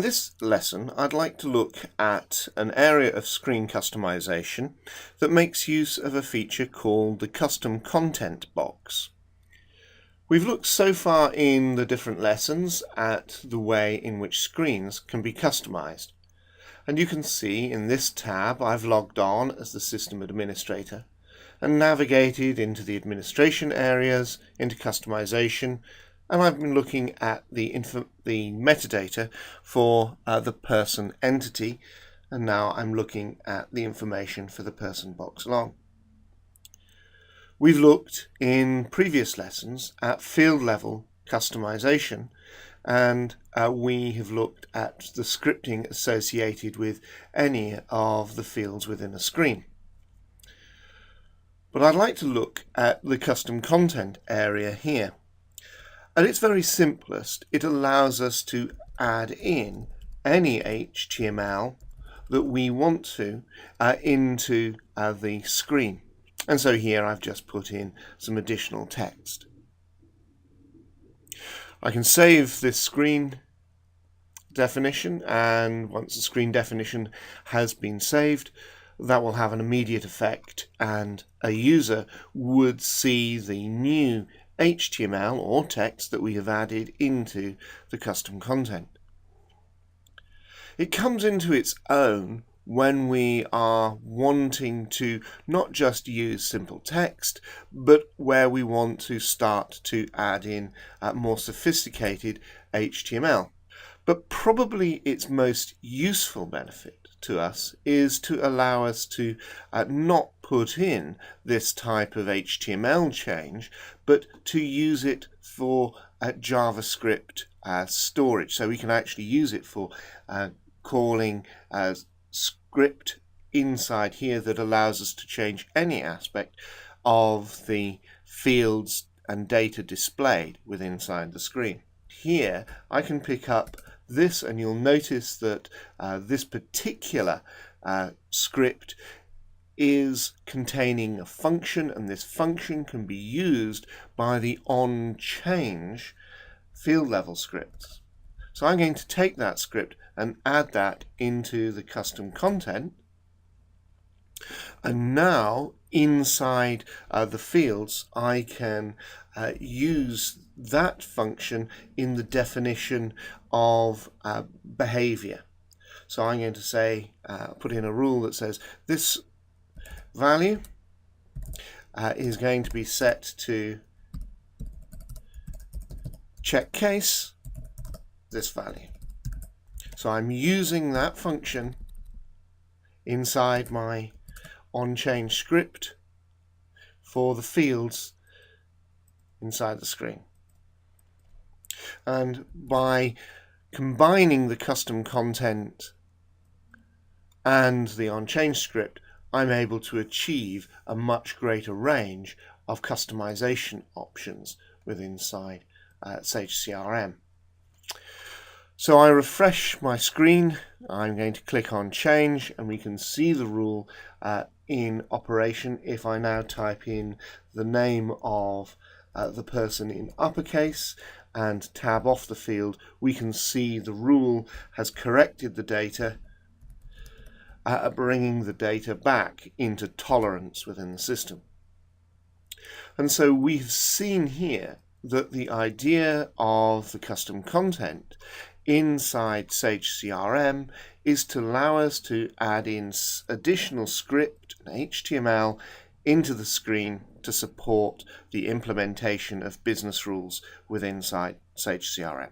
this lesson, I'd like to look at an area of screen customization that makes use of a feature called the custom content box. We've looked so far in the different lessons at the way in which screens can be customized. And you can see in this tab I've logged on as the system administrator and navigated into the administration areas, into customization, and I've been looking at the metadata for the person entity, and now I'm looking at the information for the person box along. We've looked in previous lessons at field level customization, and we have looked at the scripting associated with any of the fields within a screen. But I'd like to look at the custom content area here. At its very simplest, it allows us to add in any HTML that we want to into the screen. And so here I've just put in some additional text. I can save this screen definition, and once the screen definition has been saved, that will have an immediate effect, and a user would see the new HTML or text that we have added into the custom content. It comes into its own when we are wanting to not just use simple text, but where we want to start to add in more sophisticated HTML. But probably its most useful benefit to us is to allow us to not put in this type of HTML change, but to use it for JavaScript storage. So we can actually use it for calling script inside here that allows us to change any aspect of the fields and data displayed within inside the screen. Here I can pick up this, and you'll notice that this particular script is containing a function, and this function can be used by the onChange field level scripts. So I'm going to take that script and add that into the custom content, and now inside the fields I can use that function in the definition of behavior. So I'm going to say, put in a rule that says this value is going to be set to check case this value. So I'm using that function inside my onChange script for the fields inside the screen. And by combining the custom content and the onChange script, I'm able to achieve a much greater range of customization options within inside Sage CRM. So I refresh my screen, I'm going to click on change, and we can see the rule in operation. If I now type in the name of the person in uppercase and tab off the field, we can see the rule has corrected the data, bringing the data back into tolerance within the system. And so we've seen here that the idea of the custom content inside Sage CRM is to allow us to add in additional script and HTML into the screen to support the implementation of business rules within Sage CRM.